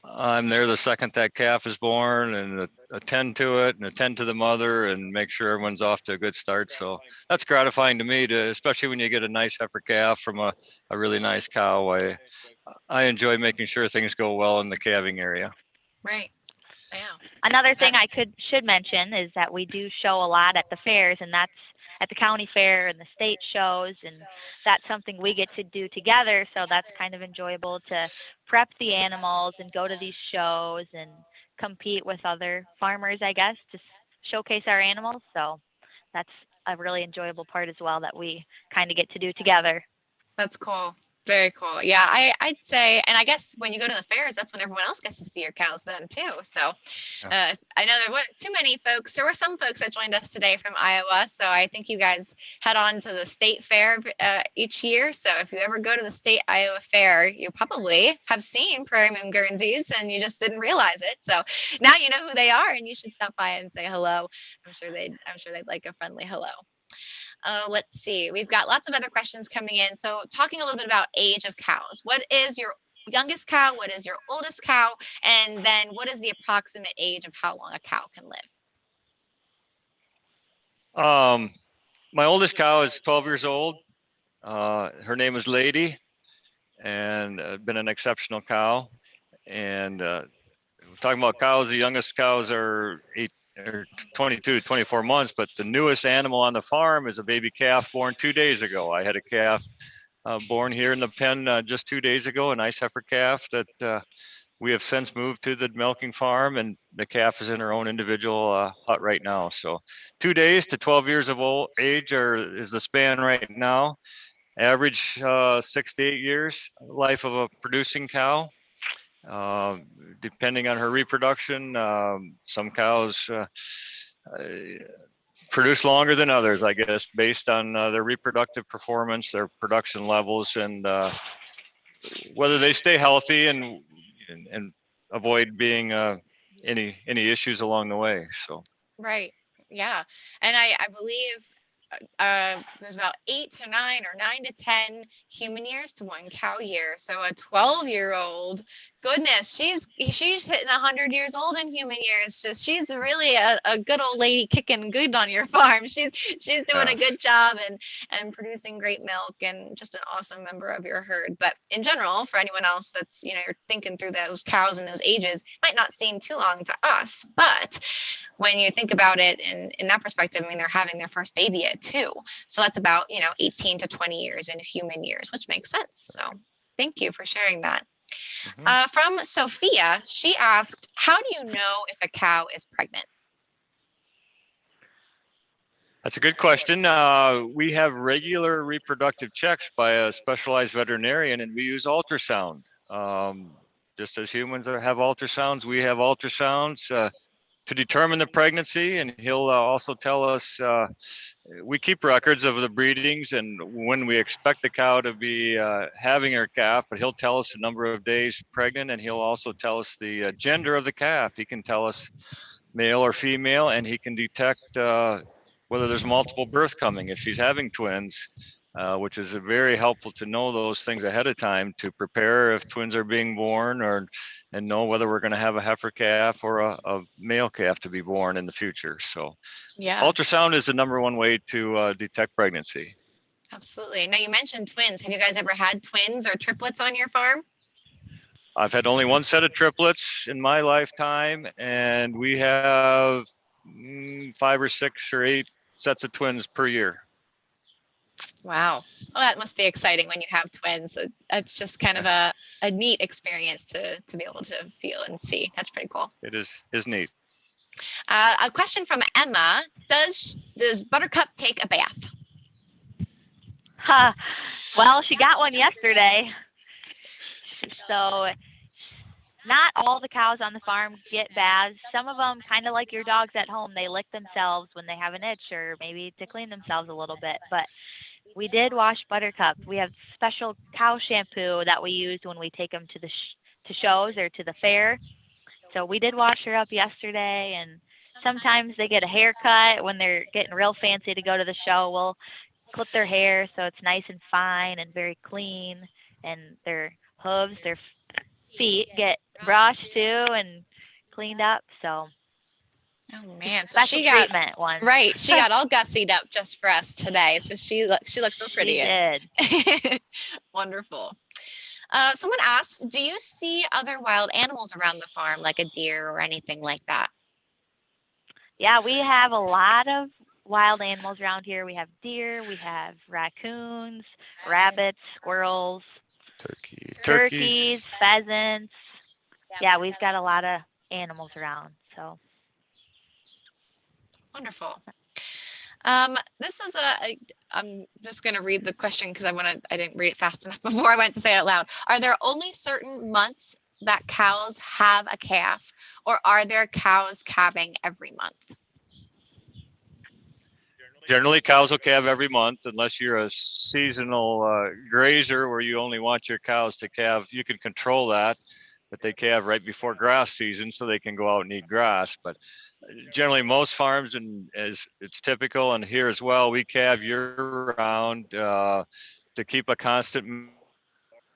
I'm there the second that calf is born, and attend to it and attend to the mother and make sure everyone's off to a good start. So that's gratifying to me, especially when you get a nice heifer calf from a really nice cow. I enjoy making sure things go well in the calving area. Right. Yeah. Another thing I should mention is that we do show a lot at the fairs, and that's at the county fair and the state shows, and that's something we get to do together. So that's kind of enjoyable to prep the animals and go to these shows and compete with other farmers, I guess, to showcase our animals. So that's a really enjoyable part as well that we kind of get to do together. That's cool. Very cool. Yeah, I'd say, and I guess when you go to the fairs, that's when everyone else gets to see your cows then too. So I know there weren't too many folks. There were some folks that joined us today from Iowa. So I think you guys head on to the state fair each year. So if you ever go to the state Iowa fair, you probably have seen Prairie Moon Guernseys and you just didn't realize it. So now you know who they are, and you should stop by and say hello. I'm sure they'd like a friendly hello. Let's see. We've got lots of other questions coming in. So talking a little bit about age of cows. What is your youngest cow? What is your oldest cow? And then what is the approximate age of how long a cow can live? My oldest cow is 12 years old. Her name is Lady, and been an exceptional cow. And talking about cows, the youngest cows are 22 to 24 months, but the newest animal on the farm is a baby calf born 2 days ago. I had a calf born here in the pen just 2 days ago, a nice heifer calf that we have since moved to the milking farm, and the calf is in her own individual hut right now. So 2 days to 12 years of age is the span right now. Average 6 to 8 years life of a producing cow. Depending on her reproduction, some cows produce longer than others, I guess, based on their reproductive performance, their production levels, and whether they stay healthy and avoid being any issues along the way. So Right. Yeah. And I believe there's about 8 to 9 or 9 to 10 human years to 1 cow year. So a 12-year-old, goodness, she's hitting 100 years old in human years. Just she's really a good old lady kicking good on your farm. She's doing a good job and producing great milk, and just an awesome member of your herd. But in general, for anyone else that's, you're thinking through those cows and those ages, might not seem too long to us, but when you think about it in that perspective, I mean, they're having their first baby at 2. So that's about, 18 to 20 years in human years, which makes sense. So thank you for sharing that. From Sophia, she asked, how do you know if a cow is pregnant? That's a good question. We have regular reproductive checks by a specialized veterinarian, and we use ultrasound. Just as humans have ultrasounds, we have ultrasounds to determine the pregnancy, and he'll also tell us, we keep records of the breedings and when we expect the cow to be having her calf, but he'll tell us the number of days pregnant, and he'll also tell us the gender of the calf. He can tell us male or female, and he can detect whether there's multiple births coming, if she's having twins, which is very helpful to know those things ahead of time to prepare if twins are being born, and know whether we're going to have a heifer calf or a male calf to be born in the future. So ultrasound is the number one way to detect pregnancy. Absolutely. Now, you mentioned twins. Have you guys ever had twins or triplets on your farm? I've had only one set of triplets in my lifetime, and we have 5 or 6 or 8 sets of twins per year. Wow. Well, that must be exciting when you have twins. It's just kind of a neat experience to be able to feel and see. That's pretty cool. It is neat. A question from Emma. Does Buttercup take a bath? Well, she got one yesterday. So not all the cows on the farm get baths. Some of them, kind of like your dogs at home, they lick themselves when they have an itch or maybe to clean themselves a little bit. But we did wash Buttercup. We have special cow shampoo that we use when we take them to to shows or to the fair. So we did wash her up yesterday, and sometimes they get a haircut when they're getting real fancy to go to the show. We'll clip their hair so it's nice and fine and very clean, and their hooves, their feet get brushed too and cleaned up. So oh man, so special she got treatment one. right. She got all gussied up just for us today. So she looks so pretty. She did. Wonderful. Someone asked, do you see other wild animals around the farm, like a deer or anything like that? Yeah, we have a lot of wild animals around here. We have deer, we have raccoons, rabbits, squirrels, turkeys, pheasants. Yeah, we've got a lot of animals around. So wonderful. This is I'm just going to read the question because I didn't read it fast enough before I went to say it out loud. Are there only certain months that cows have a calf, or are there cows calving every month? Generally, cows will calve every month unless you're a seasonal grazer where you only want your cows to calve. You can control that, but they calve right before grass season so they can go out and eat grass. But generally, most farms, and as it's typical, and here as well, we calve year round to keep a constant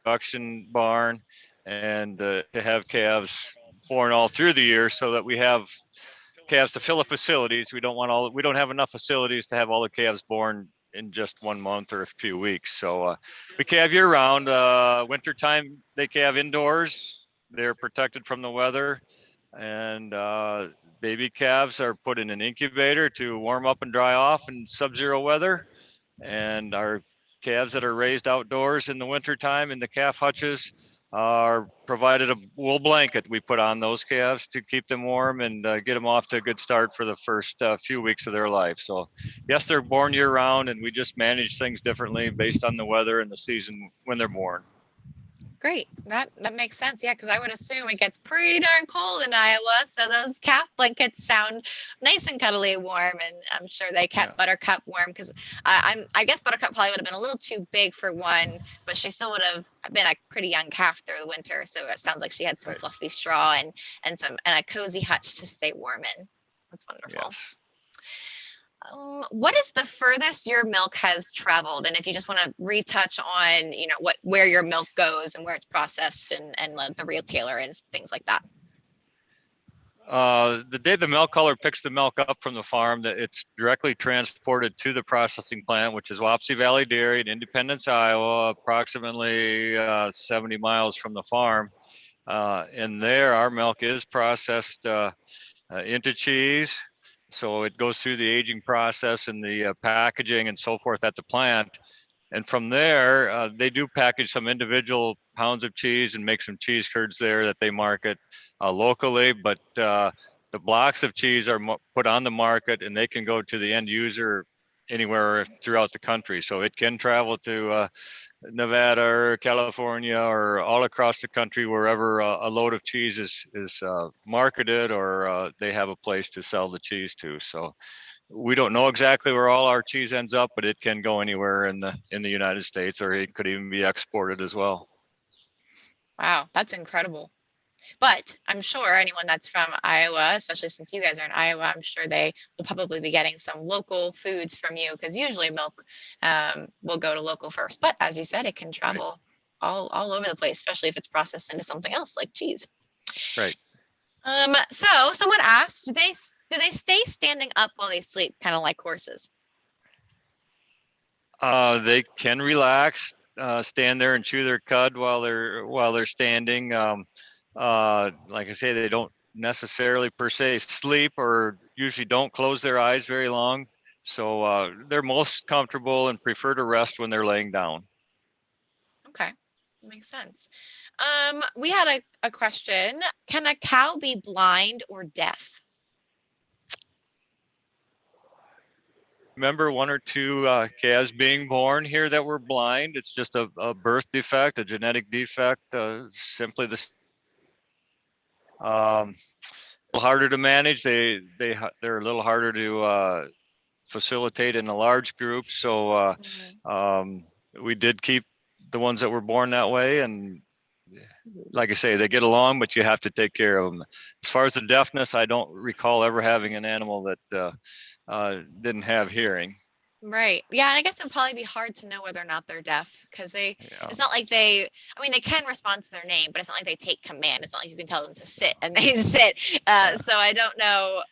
production barn and to have calves born all through the year so that we have calves to fill the facilities. We don't have enough facilities to have all the calves born in just 1 month or a few weeks. So we calve year round. Wintertime, they calve indoors. They're protected from the weather. And baby calves are put in an incubator to warm up and dry off in sub-zero weather. And our calves that are raised outdoors in the wintertime in the calf hutches are provided a wool blanket we put on those calves to keep them warm and get them off to a good start for the first few weeks of their life. So yes, they're born year round, and we just manage things differently based on the weather and the season when they're born. Great. That makes sense. Yeah, because I would assume it gets pretty darn cold in Iowa, so those calf blankets sound nice and cuddly warm, and I'm sure they kept Buttercup warm because I guess Buttercup probably would have been a little too big for one, but she still would have been a pretty young calf through the winter. So it sounds like she had some fluffy straw and a cozy hutch to stay warm in. That's wonderful. Yes. What is the furthest your milk has traveled? And if you just want to retouch on, where your milk goes and where it's processed and the retailer and things like that. The day the milk culler picks the milk up from the farm, that it's directly transported to the processing plant, which is Wapsie Valley Dairy in Independence, Iowa, approximately 70 miles from the farm. And there, our milk is processed into cheese. So it goes through the aging process and the packaging and so forth at the plant. And from there, they do package some individual pounds of cheese and make some cheese curds there that they market locally. But the blocks of cheese are put on the market, and they can go to the end user anywhere throughout the country. So it can travel to Nevada or California or all across the country, wherever a load of cheese is marketed or they have a place to sell the cheese to. So we don't know exactly where all our cheese ends up, but it can go anywhere in the United States, or it could even be exported as well. Wow, that's incredible. But I'm sure anyone that's from Iowa, especially since you guys are in Iowa, I'm sure they will probably be getting some local foods from you, because usually milk will go to local first. But as you said, it can travel all over the place, especially if it's processed into something else like cheese. Right. So someone asked, do they stay standing up while they sleep, kind of like horses? They can relax, stand there and chew their cud while they're standing. Like I say, they don't necessarily per se sleep, or usually don't close their eyes very long. So they're most comfortable and prefer to rest when they're laying down. Okay, makes sense. We had a question. Can a cow be blind or deaf? Remember 1 or 2 calves being born here that were blind. It's just a birth defect, a genetic defect, simply the a little harder to manage. They're a little harder to facilitate in a large group. So we did keep the ones that were born that way, and like I say, they get along, but you have to take care of them. As far as the deafness, I don't recall ever having an animal that didn't have hearing. Right. Yeah, and I guess it'd probably be hard to know whether or not they're deaf because it's not like they can respond to their name, but it's not like they take command. It's not like you can tell them to sit and they sit. So I don't know.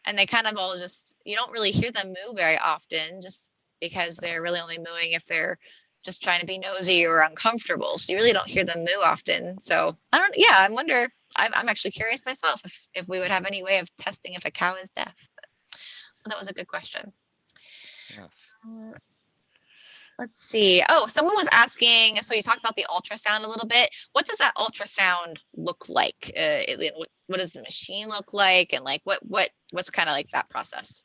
And they kind of all you don't really hear them moo very often just because they're really only mooing if they're just trying to be nosy or uncomfortable. So you really don't hear them moo often. So I wonder, I'm actually curious myself if we would have any way of testing if a cow is deaf. But that was a good question. Yes. Let's see. Oh, someone was asking, so you talked about the ultrasound a little bit. What does that ultrasound look like? What does the machine look like? And like, what's kind of like that process?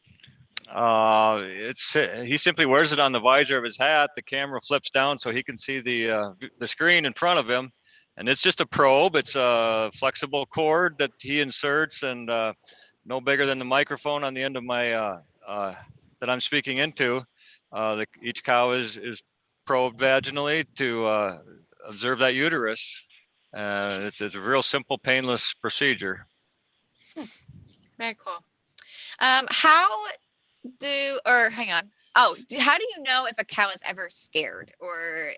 He simply wears it on the visor of his hat. The camera flips down so he can see the screen in front of him. And it's just a probe. It's a flexible cord that he inserts and no bigger than the microphone on the end of my that I'm speaking into. Each cow is probed vaginally to observe that uterus. It's a real simple, painless procedure. Very cool. How do you know if a cow is ever scared, or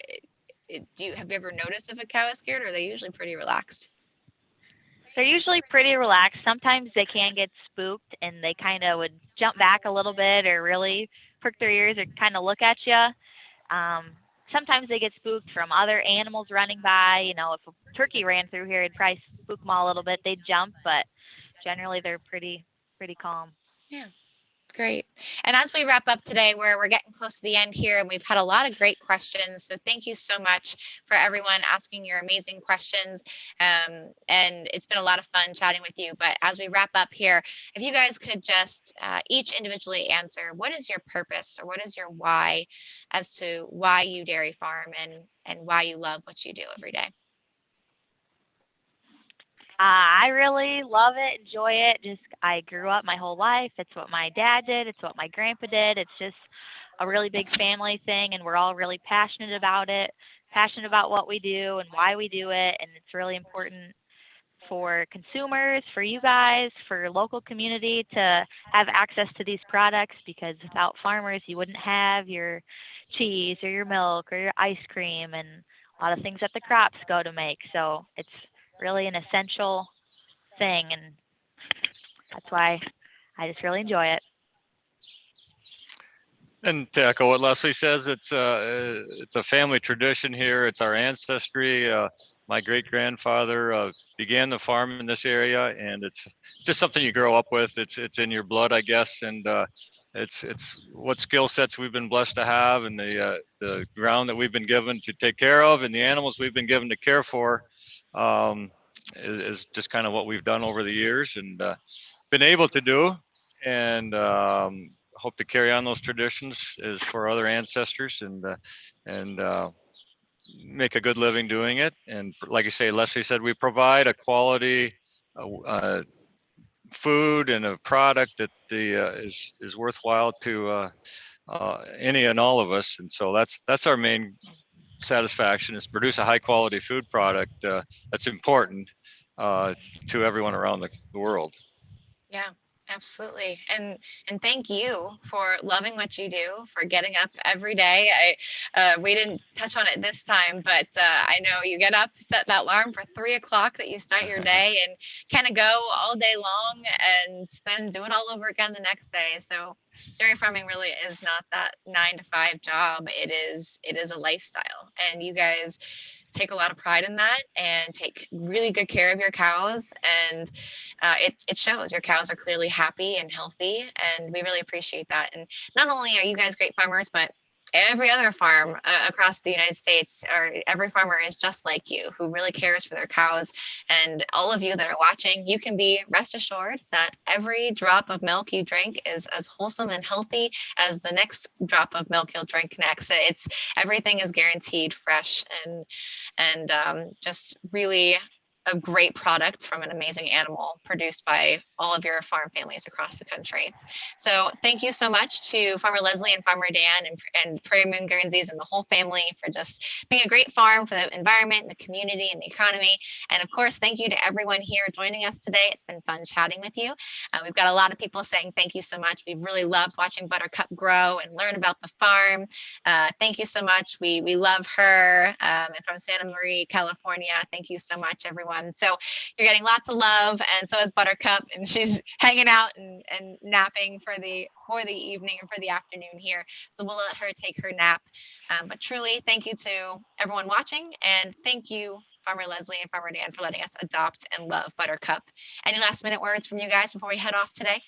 have you ever noticed if a cow is scared, or are they usually pretty relaxed? They're usually pretty relaxed. Sometimes they can get spooked and they kind of would jump back a little bit or really prick their ears or kind of look at you. Sometimes they get spooked from other animals running by. You know, if a turkey ran through here, it'd probably spook them all a little bit. They'd jump, but generally they're pretty calm. Yeah. Great. And as we wrap up today, we're getting close to the end here, and we've had a lot of great questions. So thank you so much for everyone asking your amazing questions. And it's been a lot of fun chatting with you. But as we wrap up here, if you guys could just each individually answer, what is your purpose or what is your why as to why you dairy farm and why you love what you do every day? I really love it, enjoy it. I grew up my whole life. It's what my dad did. It's what my grandpa did. It's just a really big family thing, and we're all really passionate about it, passionate about what we do and why we do it. And it's really important for consumers, for you guys, for local community to have access to these products, because without farmers, you wouldn't have your cheese or your milk or your ice cream and a lot of things that the crops go to make. So it's really an essential thing, and that's why I just really enjoy it. And to echo what Leslie says, it's a family tradition here. It's our ancestry. My great grandfather began the farm in this area, and it's just something you grow up with. It's in your blood, I guess, and it's what skill sets we've been blessed to have, and the ground that we've been given to take care of, and the animals we've been given to care for. Is just kind of what we've done over the years and been able to do, and hope to carry on those traditions as for other ancestors and make a good living doing it. And like I say, Leslie said, we provide a quality food and a product that is worthwhile to any and all of us. And so that's our main satisfaction, is produce a high quality food product that's important to everyone around the world. Yeah, absolutely. And thank you for loving what you do, for getting up every day. We didn't touch on it this time, but I know you get up, set that alarm for 3 o'clock that you start your day and kind of go all day long and then do it all over again the next day. So dairy farming really is not that 9 to 5 job. It is a lifestyle, and you guys take a lot of pride in that and take really good care of your cows, and it shows. Your cows are clearly happy and healthy, and we really appreciate that. And not only are you guys great farmers, but every other farm across the United States, or every farmer is just like you, who really cares for their cows. And all of you that are watching, you can be rest assured that every drop of milk you drink is as wholesome and healthy as the next drop of milk you'll drink next. Everything is guaranteed fresh and just really a great product from an amazing animal produced by all of your farm families across the country. So thank you so much to Farmer Leslie and Farmer Dan and Prairie Moon Guernseys and the whole family for just being a great farm for the environment, the community, and the economy. And of course, thank you to everyone here joining us today. It's been fun chatting with you. We've got a lot of people saying thank you so much. We've really loved watching Buttercup grow and learn about the farm. Thank you so much. We love her. And from Santa Maria, California, thank you so much, everyone. So you're getting lots of love, and so is Buttercup, and she's hanging out and napping for the evening or for the afternoon here. So we'll let her take her nap. But truly, thank you to everyone watching, and thank you, Farmer Leslie and Farmer Dan, for letting us adopt and love Buttercup. Any last minute words from you guys before we head off today?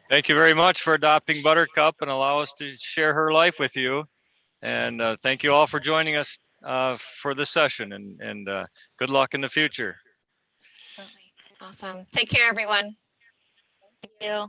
Thank you very much for adopting Buttercup and allow us to share her life with you. And thank you all for joining us for this session, and good luck in the future. Absolutely. Awesome. Take care, everyone. Thank you.